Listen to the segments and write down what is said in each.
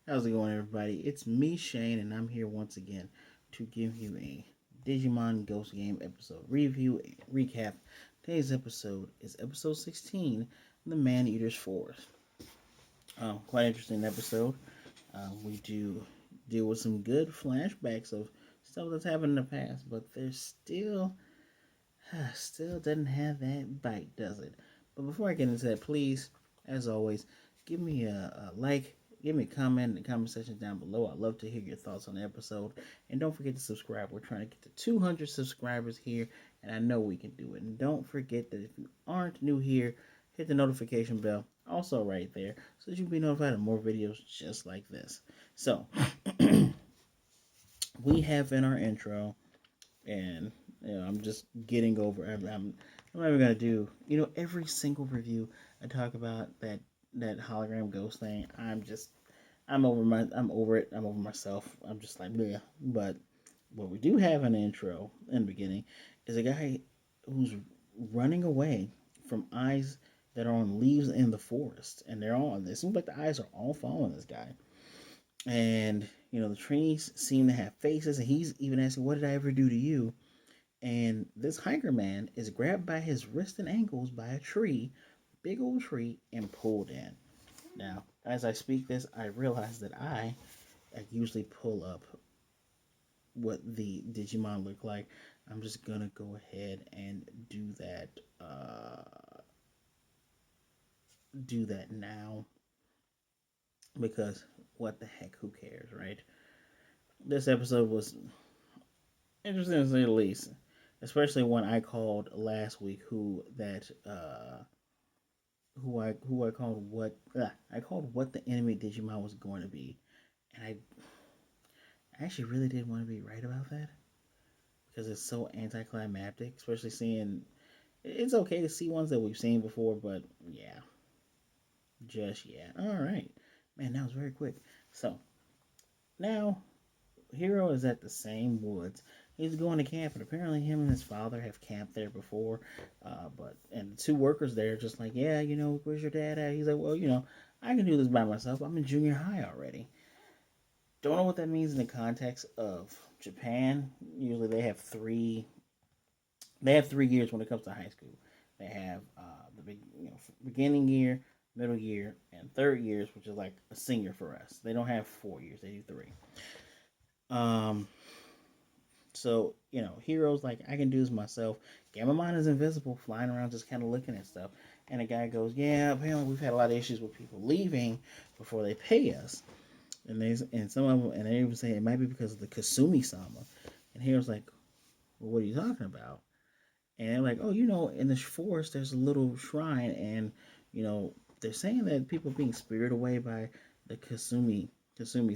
How's it going, everybody? It's me, Shane, and I'm here once again to give you a Digimon Ghost Game episode review and recap. Today's episode is episode 16, The Maneater's Forest. Quite interesting episode. We do deal with some good flashbacks of stuff that's happened in the past, but there's still doesn't have that bite, does it? But before I get into that, please, as always, give me a like, give me a comment in the comment section down below. I'd love to hear your thoughts on the episode. And don't forget to subscribe. We're trying to get to 200 subscribers here, and I know we can do it. And don't forget that if you aren't new here, hit the notification bell, also right there, so that you can be notified of more videos just like this. So, we have in our intro, and I'm just getting over. I'm not even gonna do. Every single review I talk about that hologram ghost thing. I'm over it. I'm over myself. I'm just like, yeah. But what we do have in the intro in the beginning is a guy who's running away from eyes that are on leaves in the forest, and they're all. It seems like the eyes are all following this guy, and the trees seem to have faces, and he's even asking, "What did I ever do to you?" And this hiker man is grabbed by his wrist and ankles by a tree, big old tree, and pulled in. Now, as I speak this, I realize that I usually pull up what the Digimon look like. I'm just gonna go ahead and do that now because what the heck, who cares, right? This episode was interesting to say the least, especially when I called last week who I called I called what the enemy Digimon was going to be, and I actually really did want to be right about that because it's so anticlimactic, especially seeing. It's okay to see ones that we've seen before, but yeah, just yeah. All right, man, that was very quick. So now Hiro is at the same woods. He's going to camp, and apparently him and his father have camped there before. And the two workers there are just like, yeah, where's your dad at? He's like, well, I can do this by myself. I'm in junior high already. Don't know what that means in the context of Japan. Usually they have 3 years when it comes to high school. They have the beginning year, middle year, and third years, which is like a senior for us. They don't have 4 years; they do three. Um, So, Hiro's like, I can do this myself. Gammamon is invisible, flying around just kind of looking at stuff. And the guy goes, yeah, apparently we've had a lot of issues with people leaving before they pay us. And some of them, and they even say it might be because of the Kasumi Sama. And Hiro's like, well, what are you talking about? And they're like, oh, in the forest there's a little shrine, and they're saying that people are being spirited away by the Kasumi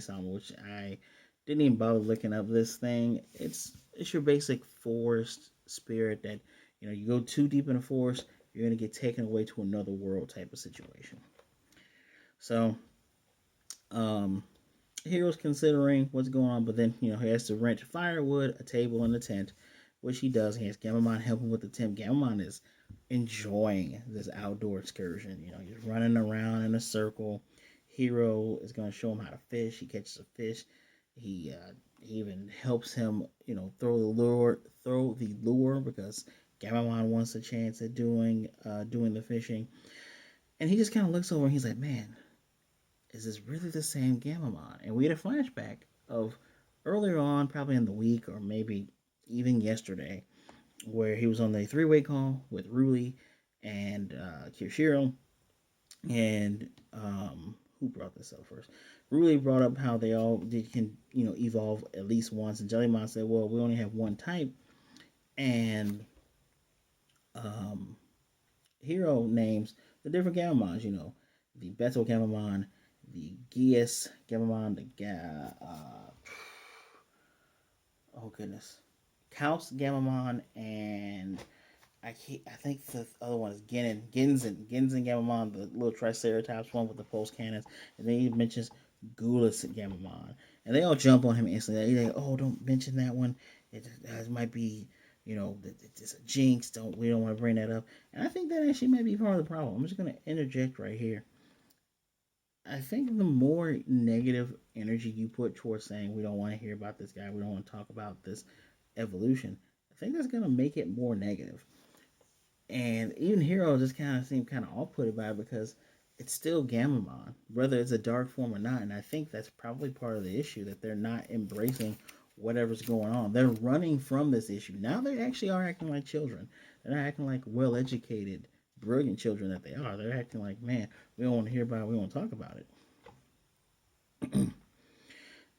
Sama, which I didn't even bother looking up this thing. It's your basic forest spirit that you go too deep in the forest, you're gonna get taken away to another world type of situation. So, um, Hero's considering what's going on, but then he has to rent firewood, a table, and a tent, which he does. He has Gammamon helping with the tent. Gammamon is enjoying this outdoor excursion. He's running around in a circle. Hero is going to show him how to fish. He catches a fish. He even helps him, throw the lure because Gammamon wants a chance at doing the fishing. And he just kind of looks over and he's like, man, is this really the same Gammamon? And we had a flashback of earlier on, probably in the week or maybe even yesterday, where he was on the three-way call with Ruli and Kirishiro. And who brought this up first? Ruli brought up how they all can evolve at least once, and Jellymon said, "Well, we only have one type." And um, Hero names the different Gammamons. The Beto Gammamon, the Gias Gammamon, oh goodness, Kaus Gammamon, and I think the other one is Ginzen Gammamon, the little Triceratops one with the pulse cannons, and then he mentions Gulas Gammamon, and they all jump on him instantly. They're like, "Oh, don't mention that one. It might be, it's a jinx. We don't want to bring that up." And I think that actually might be part of the problem. I'm just gonna interject right here. I think the more negative energy you put towards saying we don't want to hear about this guy, we don't want to talk about this evolution, I think that's gonna make it more negative. And even Hero just kind of seemed kind of off put by it because it's still Gammamon, whether it's a dark form or not. And I think that's probably part of the issue that they're not embracing whatever's going on. They're running from this issue. Now they actually are acting like children. They're not acting like well educated, brilliant children that they are. They're acting like, man, we don't want to hear about it, we want to talk about it.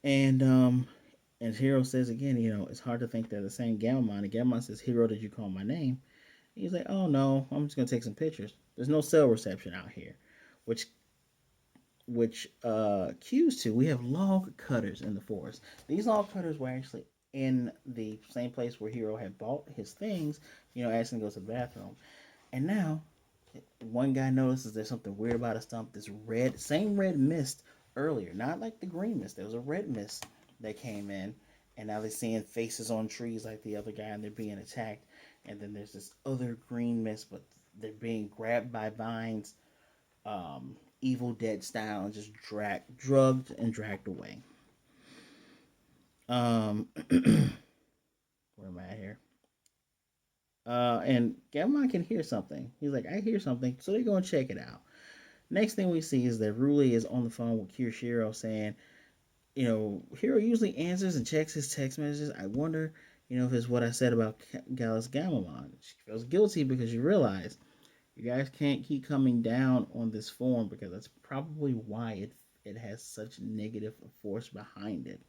And Hero says again, it's hard to think they're the same Gammamon. And Gammamon says, Hero, did you call my name? He's like, oh no, I'm just gonna take some pictures. There's no cell reception out here, which cues to we have log cutters in the forest. These log cutters were actually in the same place where Hero had bought his things, asking to go to the bathroom. And now one guy notices there's something weird about a stump. This same red mist earlier, not like the green mist. There was a red mist that came in, and now they're seeing faces on trees like the other guy, and they're being attacked. And then there's this other green mist, but they're being grabbed by vines, Evil Dead style, and just drugged and dragged away. Where am I at here? And Gammon can hear something. He's like, I hear something, so they go and check it out. Next thing we see is that Ruli is on the phone with Kirishiro saying, Hiro usually answers and checks his text messages. I wonder, if it's what I said about Gallus Gammamon. She feels guilty because she realized you guys can't keep coming down on this form because that's probably why it has such negative force behind it.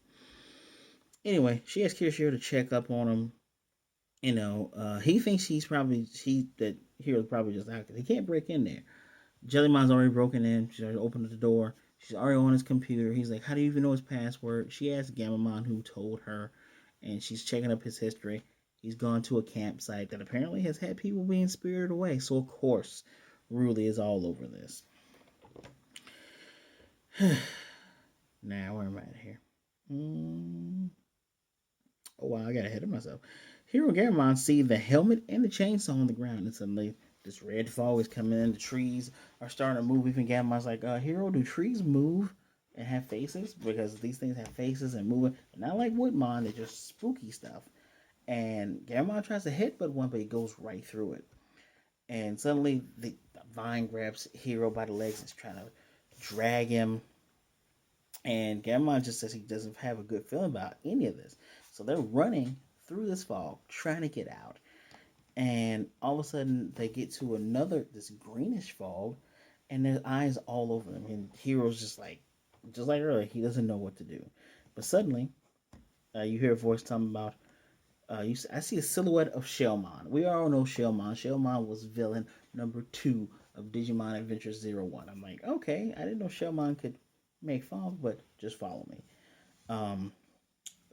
Anyway, she asks Kirishiro to check up on him. He thinks that Hiro's probably just out because he can't break in there. Jellymon's already broken in. She's already opened the door. She's already on his computer. He's like, how do you even know his password? She asks Gammamon who told her, and she's checking up his history. He's gone to a campsite that apparently has had people being spirited away. So, of course, Ruli is all over this. Now, where am I at here? Oh, wow, I got ahead of myself. Hiro and Gammamon see the helmet and the chainsaw on the ground, and suddenly this red fog is coming in. The trees are starting to move. Even Gammon's like, Hiro, do trees move and have faces? Because these things have faces and moving. And not like Woodmon, they're just spooky stuff. And Gammon tries to hit but one, but he goes right through it. And suddenly the vine grabs Hiro by the legs and is trying to drag him. And Gammon just says he doesn't have a good feeling about any of this. So they're running through this fog, trying to get out. And all of a sudden they get to this greenish fog, and there's eyes all over them. And Hiro's just like earlier, he doesn't know what to do. But suddenly, you hear a voice talking about, I see a silhouette of Shellmon. We all know Shellmon. Shellmon was villain number 2 of Digimon Adventure 01. I'm like, okay, I didn't know Shellmon could make fog, but just follow me.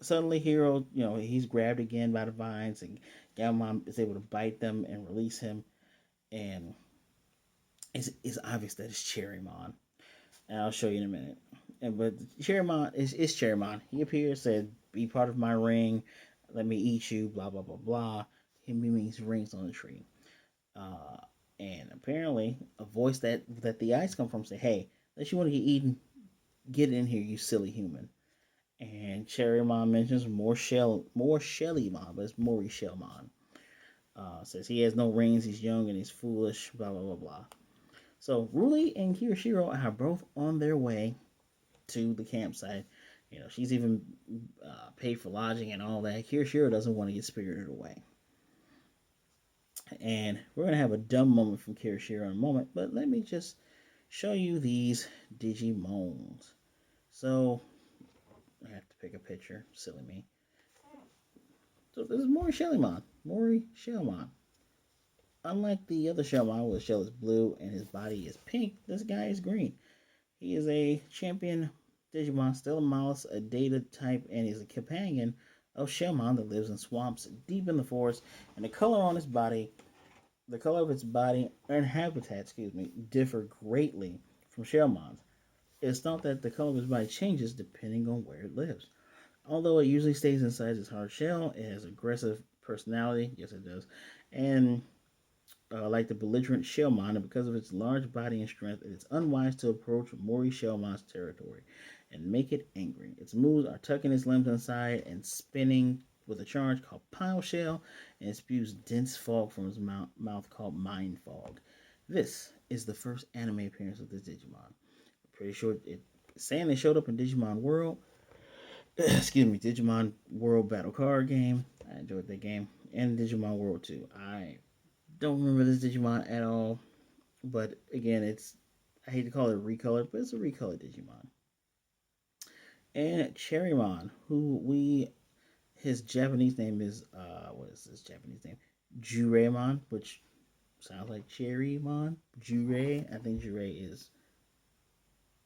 Suddenly, Hiro, he's grabbed again by the vines, and Gammamon is able to bite them and release him. And it's obvious that it's Cherrymon. And I'll show you in a minute. But Cherrymon is Cherrymon. He appears, said, be part of my ring, let me eat you, blah, blah, blah, blah. He means rings on the tree. And apparently, a voice that the eyes come from say, hey, unless you want to get eaten, get in here, you silly human. And Cherrymon mentions more Shellymon, but it's Mori Shellmon. Says he has no rings, he's young and he's foolish, blah, blah, blah, blah. So Ruli and Kirishiro are both on their way to the campsite. She's even paid for lodging and all that. Kirishiro doesn't want to get spirited away. And we're going to have a dumb moment from Kirishiro in a moment, but let me just show you these Digimons. So, I have to pick a picture. Silly me. So this is Mori Shellmon. Unlike the other Shellmon, where the shell is blue and his body is pink, this guy is green. He is a champion Digimon, still a mouse, a data type, and he's a companion of Shellmon that lives in swamps deep in the forest. And the color of its body and habitat, differ greatly from Shellmon's. It's not that the color of its body changes depending on where it lives. Although it usually stays inside its hard shell, it has aggressive personality. Yes, it does. And like the belligerent Shellmon, and because of its large body and strength, it is unwise to approach Mori Shellmon's territory and make it angry. Its moves are tucking its limbs inside and spinning with a charge called Pile Shell, and it spews dense fog from its mouth called Mind Fog. This is the first anime appearance of this Digimon. I'm pretty sure it's saying they showed up in Digimon World. Excuse me, Digimon World Battle Card game. I enjoyed that game. And Digimon World 2. I don't remember this Digimon at all. But again, I hate to call it recolored, but it's a recolored Digimon. And Cherrymon, his Japanese name is, what is his Japanese name? Jureimon, which sounds like Cherrymon. Jure, I think Jure is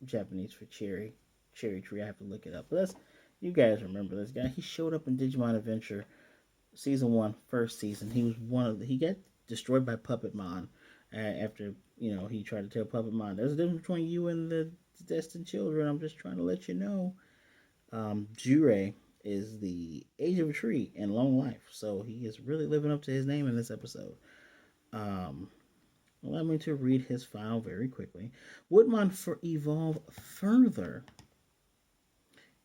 Japanese for cherry tree. I have to look it up. But you guys remember this guy. He showed up in Digimon Adventure season 1, first season. He was he got destroyed by Puppetmon after he tried to tell Puppetmon there's a difference between you and the destined children. I'm just trying to let you know. Jure is the age of a tree and long life, so he is really living up to his name in this episode. Allow me to read his file very quickly. Woodmon evolve further,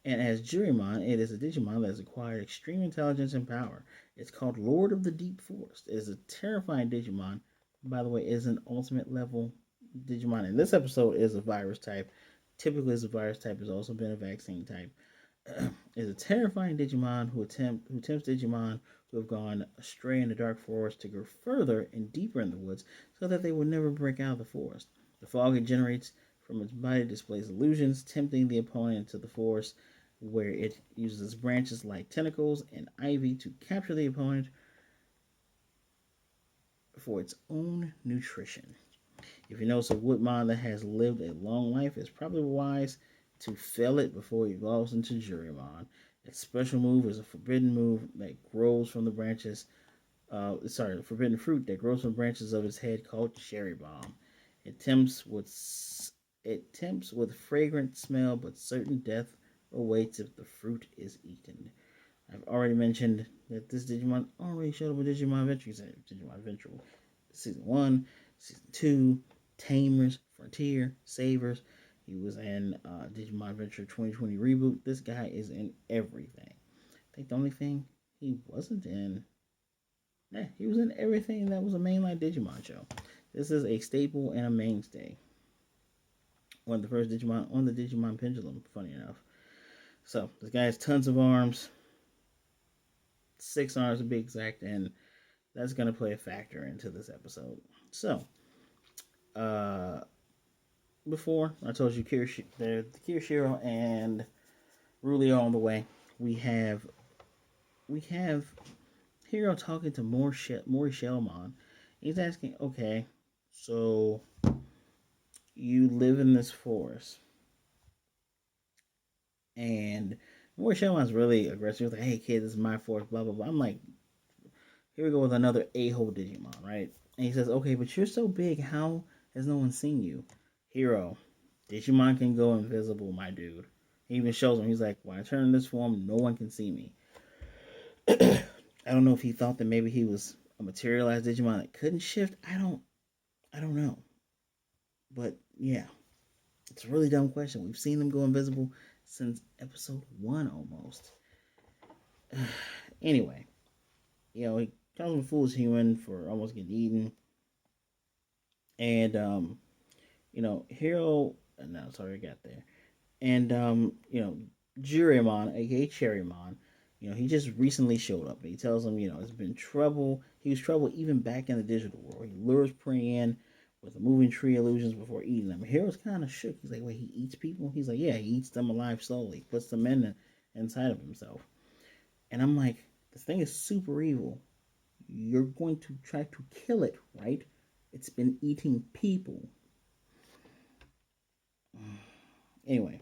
and as Jurymon, it is a Digimon that has acquired extreme intelligence and power. It's called Lord of the Deep Forest. It is a terrifying Digimon. By the way, it is an ultimate level Digimon. And this episode is a virus type. Typically, as a virus type, has also been a vaccine type. Is a terrifying Digimon who tempts Digimon who have gone astray in the dark forest to go further and deeper in the woods so that they will never break out of the forest. The fog it generates from its body displays illusions, tempting the opponent into the forest, where it uses branches like tentacles and ivy to capture the opponent for its own nutrition. If you notice a Woodmon that has lived a long life, it's probably wise to fell it before it evolves into Jurymon. Its special move is a forbidden move that grows from the branches. The forbidden fruit that grows from branches of its head called Cherry Bomb. It tempts with fragrant smell, but certain death awaits if the fruit is eaten. I've already mentioned that this Digimon already showed up in Digimon Adventure Season 1, Season 2, Tamers, Frontier, Savers. He was in Digimon Adventure 2020 reboot. This guy is in everything. I think the only thing he wasn't in, he was in everything that was a mainline Digimon show. This is a staple and a mainstay. One of the first Digimon on the Digimon Pendulum, funny enough. So, this guy has tons of arms. 6 arms to be exact, and that's going to play a factor into this episode. So, before I told you Kirishiro and Ruli are on the way. We have Hiro talking to Mori Shellmon. He's asking, okay, so you live in this forest, and Mori Shellmon's really aggressive. He's like, hey kid, this is my forest, blah blah blah. I'm like, here we go with another a-hole Digimon, right? And he says, okay, but you're so big, how has no one seen you? Hiro, Digimon can go invisible, my dude. He even shows him, he's like, when I turn in this form, no one can see me. I don't know if he thought that maybe he was a materialized Digimon that couldn't shift. I don't know. But yeah, it's a really dumb question. We've seen them go invisible since episode 1 almost. Anyway, he comes with fool's human for almost getting eaten. And Hiro, no, sorry, I got there. And Juremon, aka Cherrymon, he just recently showed up. And he tells him, it's been trouble. He was trouble even back in the digital world. He lures prey in with the moving tree illusions before eating them. Hiro's kind of shook. He's like, wait, he eats people? He's like, yeah, he eats them alive slowly. Puts them inside of himself. And I'm like, this thing is super evil. You're going to try to kill it, right? It's been eating people. Anyway,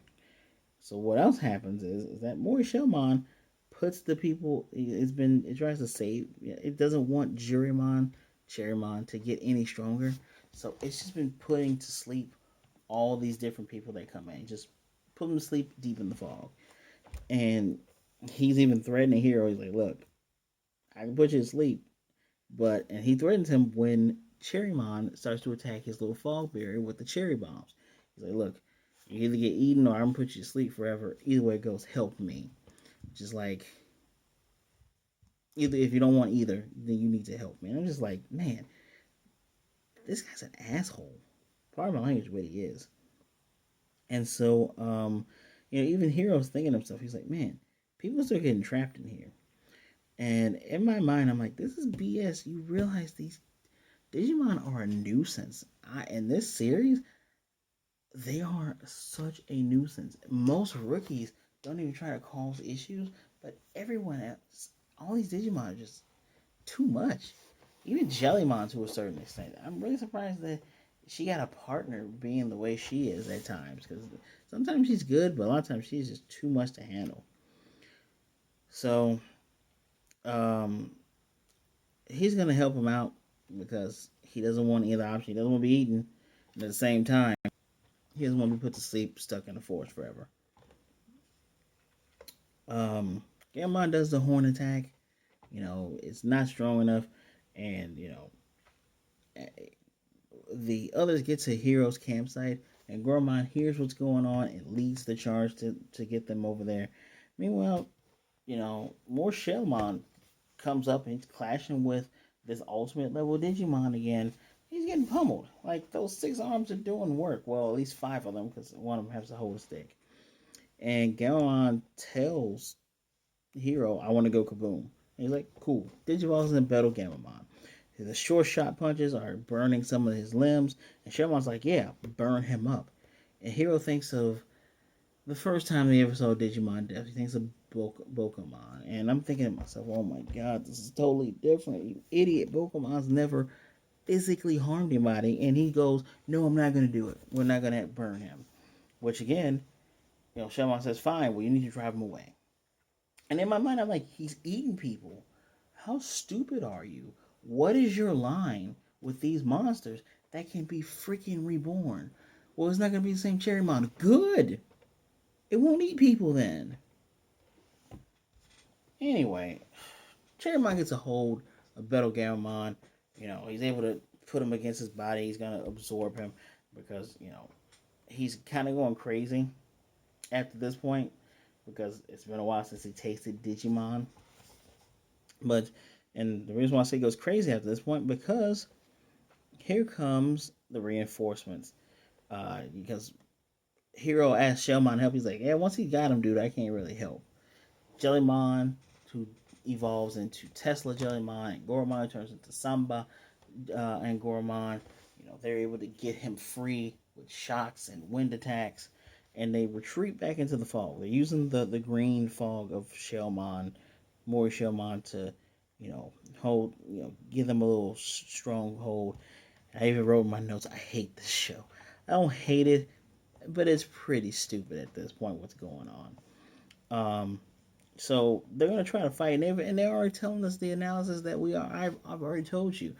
so what else happens is that Mori Shellmon puts the people. It tries to save. It doesn't want Cherrymon to get any stronger. So it's just been putting to sleep all these different people that come in. Just put them to sleep deep in the fog. And he's even threatening Hiro. He's like, look, I can put you to sleep. And he threatens him when Cherrymon starts to attack his little fog barrier with the cherry bombs. He's like, look, you either get eaten or I'm gonna put you to sleep forever. Either way it goes, help me. Just like, either if you don't want either, then you need to help me. And I'm just like, man, this guy's an asshole. Pardon my language, but he is. And so, even Hero's thinking of stuff. He's like, man, people still getting trapped in here. And in my mind, I'm like, this is BS. You realize these Digimon are a nuisance. In this series, they are such a nuisance. Most rookies don't even try to cause issues, but everyone else, all these Digimon are just too much. Even Jellymon to a certain extent. I'm really surprised that she got a partner being the way she is at times, because sometimes she's good, but a lot of times she's just too much to handle. So, um, he's gonna help him out because he doesn't want either option. He doesn't want to be eaten, and at the same time, he doesn't want to be put to sleep, stuck in the forest forever. Gammamon does the horn attack. It's not strong enough, and the others get to Hero's campsite, and Gormon hears what's going on and leads the charge to get them over there. Meanwhile, more Shellmon comes up and he's clashing with this ultimate level Digimon again. He's getting pummeled. Like, those 6 arms are doing work. Well, at least 5 of them, because one of them has to hold a stick. And Gammamon tells Hiro, I want to go kaboom. And he's like, cool. Digivolves in battle Gammamon. The short shot punches are burning some of his limbs. And Sherman's like, yeah, burn him up. And Hiro thinks of the first time he ever saw Digimon death. He thinks of Bokomon. And I'm thinking to myself, oh my god, this is totally different. You idiot. Bokomon's never physically harmed anybody. And he goes, no, I'm not going to do it. We're not going to burn him. Which again, Sherman says, fine, well, you need to drive him away. And in my mind, I'm like, he's eating people. How stupid are you? What is your line with these monsters that can be freaking reborn? Well, it's not going to be the same Cherrymon. Good. It won't eat people then. Anyway, Cherrymon gets a hold of Betel Gammamon. He's able to put him against his body. He's going to absorb him because, he's kind of going crazy after this point because it's been a while since he tasted Digimon. But, and the reason why I say he goes crazy after this point, because here comes the reinforcements. Because Hiro asks Shellmon help. He's like, yeah, once he got him, dude, I can't really help. Jellymon, who evolves into Tesla Jellymon, and Goromon turns into Samba and Goromon. They're able to get him free with shocks and wind attacks, and they retreat back into the fog. They're using the green fog of Shellmon, Mori Shellmon, to hold, give them a little strong hold. I even wrote in my notes, I hate this show. I don't hate it, but it's pretty stupid at this point what's going on. So they're gonna try to fight, and they're already telling us the analysis that we are. I've already told you.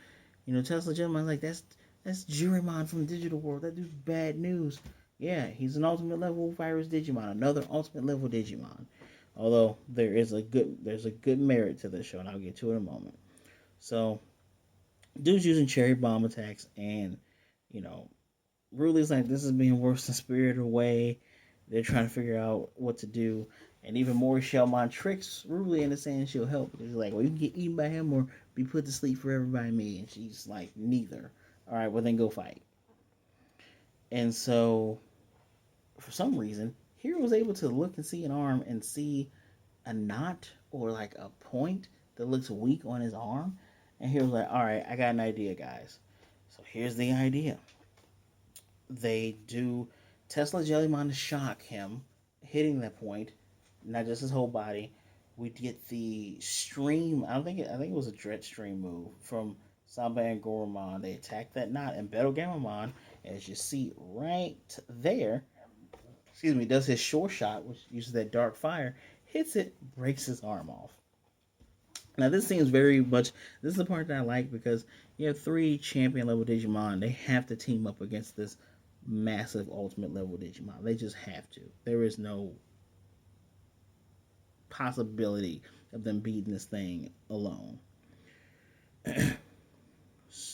Tesla Gemini's like, that's Jurimon from Digital World. That dude's bad news. Yeah, he's an ultimate level virus Digimon, another ultimate level Digimon. Although there's a good merit to this show, and I'll get to it in a moment. So, dude's using cherry bomb attacks, and you know, Ruli's like, this is being worse than Spirited Away. They're trying to figure out what to do. And even more Shellmon tricks Ruli into saying she'll help. She's like, well, you can get eaten by him or be put to sleep forever by me. And she's like, neither. All right, well, then go fight. And so, for some reason, Hiro was able to look and see an arm and see a knot or like a point that looks weak on his arm. And Hiro's like, all right, I got an idea, guys. So here's the idea. They do Tesla Jellymon to shock him, hitting that point, not just his whole body. We get the stream. I think it was a Dread Stream move from Samba and Goromon. They attack that knot, and Betel Gammamon, as you see right there, does his short shot, which uses that dark fire, hits it, breaks his arm off. Now this seems very much. This is the part that I like because you have 3 champion level Digimon. They have to team up against this massive ultimate level Digimon. They just have to. There is no possibility of them beating this thing alone.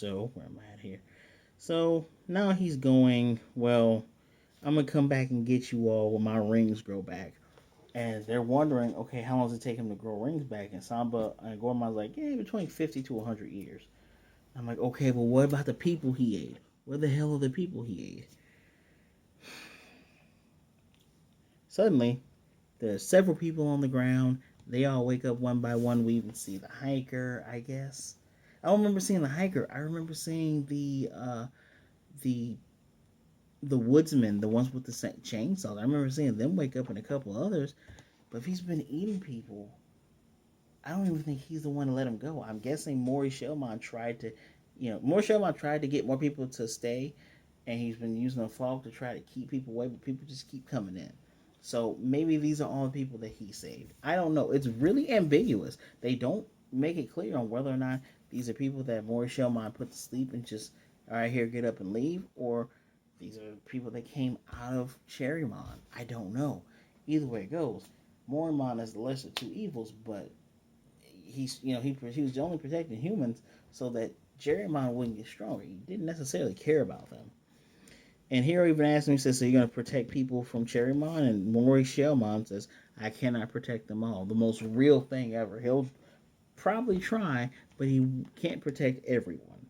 So, where am I at here? So, now he's going, well, I'm going to come back and get you all when my rings grow back. And they're wondering, okay, how long does it take him to grow rings back? And Samba and Gormon's like, yeah, between 50 to 100 years. I'm like, okay, but what about the people he ate? Where the hell are the people he ate? Suddenly, there's several people on the ground. They all wake up one by one. We even see the hiker, I guess. I don't remember seeing the hiker. I remember seeing the the woodsmen, the ones with the chainsaws. I remember seeing them wake up and a couple others. But if he's been eating people, I don't even think he's the one to let him go. I'm guessing Maury Shellmon tried to, Maury Shellmon tried to get more people to stay, and he's been using a fog to try to keep people away, but people just keep coming in. So maybe these are all the people that he saved. I don't know. It's really ambiguous. They don't make it clear on whether or not these are people that Maury Shellmon put to sleep and just, all right, here, get up and leave, or these are people that came out of Cherrymon. I don't know. Either way it goes, Morimon is the lesser two evils, but he was only protecting humans so that Jerrymon wouldn't get stronger. He didn't necessarily care about them. And Hiro even asked him, he says, so you're going to protect people from Cherrymon? And Mori Shellmon says, I cannot protect them all. The most real thing ever. He'll probably try, but he can't protect everyone.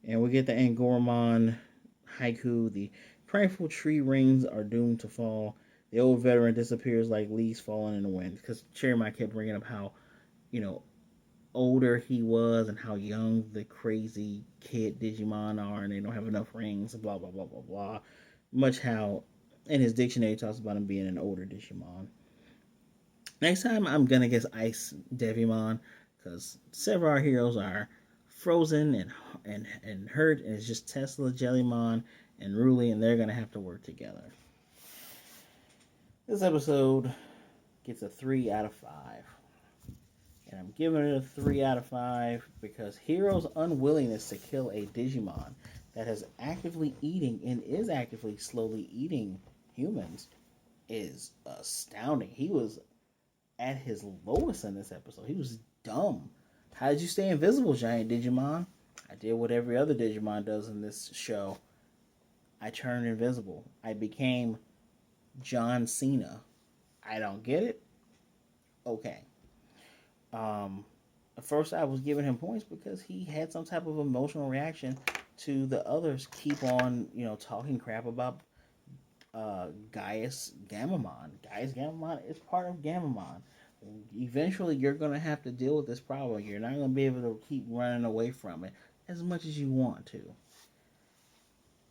And we get the Angoramon haiku. The prideful tree rings are doomed to fall. The old veteran disappears like leaves falling in the wind. Because Cherrymon kept bringing up how, you know, older he was and how young the crazy kid Digimon are, and they don't have enough rings, and blah blah blah blah blah. Much how in his dictionary he talks about him being an older Digimon. Next time I'm gonna guess Ice Devimon because several of our heroes are frozen and hurt, and it's just Tesla, Jellymon, and Ruli, and they're gonna have to work together. This episode gets a 3 out of 5. And I'm giving it a 3 out of 5 because Hiro's unwillingness to kill a Digimon that is actively eating and is actively slowly eating humans is astounding. He was at his lowest in this episode. He was dumb. How did you stay invisible, giant Digimon? I did what every other Digimon does in this show. I turned invisible. I became John Cena. I don't get it? Okay. At first I was giving him points because he had some type of emotional reaction to the others keep on, talking crap about Gaius Gammamon. Gaius Gammamon is part of Gammamon. Eventually you're going to have to deal with this problem. You're not going to be able to keep running away from it as much as you want to.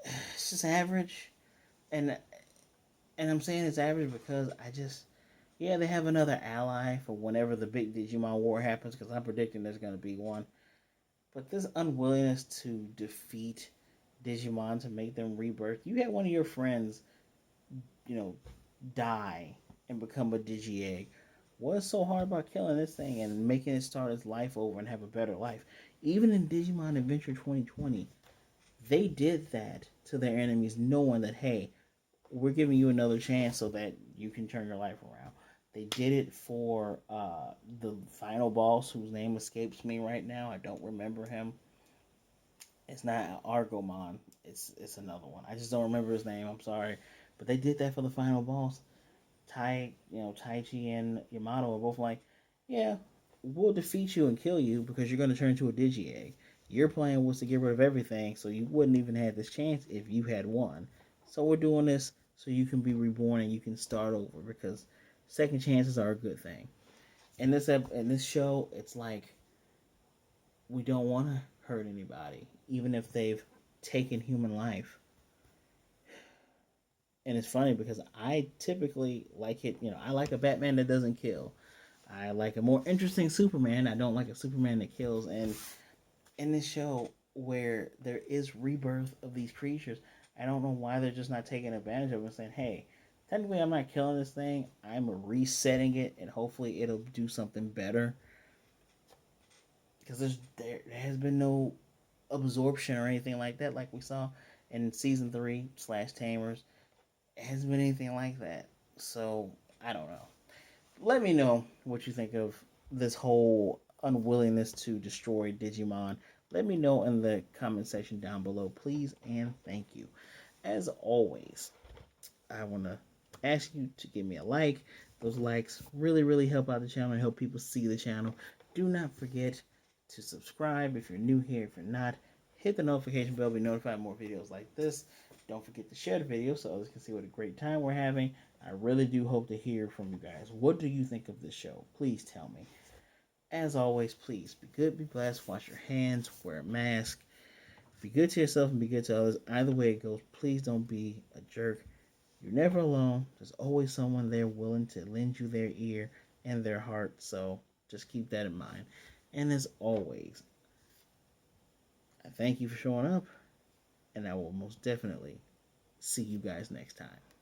It's just average. And I'm saying it's average because they have another ally for whenever the big Digimon war happens, because I'm predicting there's going to be one. But this unwillingness to defeat Digimon to make them rebirth. You had one of your friends, die and become a Digi-Egg. What's so hard about killing this thing and making it start its life over and have a better life? Even in Digimon Adventure 2020, they did that to their enemies, knowing that, hey, we're giving you another chance so that you can turn your life around. They did it for the final boss, whose name escapes me right now. I don't remember him. It's not Argomon. It's another one. I just don't remember his name. I'm sorry, but they did that for the final boss. Taichi and Yamato are both like, yeah, we'll defeat you and kill you because you're going to turn into a Digi-Egg. Your plan was to get rid of everything, so you wouldn't even have this chance if you had won. So we're doing this so you can be reborn and you can start over, because second chances are a good thing. In this show, it's like we don't want to hurt anybody, even if they've taken human life. And it's funny because I typically like it. I like a Batman that doesn't kill. I like a more interesting Superman. I don't like a Superman that kills. And in this show, where there is rebirth of these creatures, I don't know why they're just not taking advantage of it and saying, hey, technically I'm not killing this thing. I'm resetting it, and hopefully it'll do something better. Because there has been no absorption or anything like that, like we saw in season 3 / Tamers. It hasn't been anything like that. So, I don't know. Let me know what you think of this whole unwillingness to destroy Digimon. Let me know in the comment section down below, please, and thank you. As always, I want to ask you to give me a like. Those likes really help out the channel and help people see the channel. Do not forget to subscribe if you're new here. If you're not, hit the notification bell to be notified of more videos like this. Don't forget to share the video so others can see what a great time we're having. I really do hope to hear from you guys. What do you think of this show? Please tell me. As always, please be good, be blessed, wash your hands, wear a mask, be good to yourself and be good to others. Either way it goes, please don't be a jerk. You're never alone. There's always someone there willing to lend you their ear and their heart. So just keep that in mind. And as always, I thank you for showing up. And I will most definitely see you guys next time.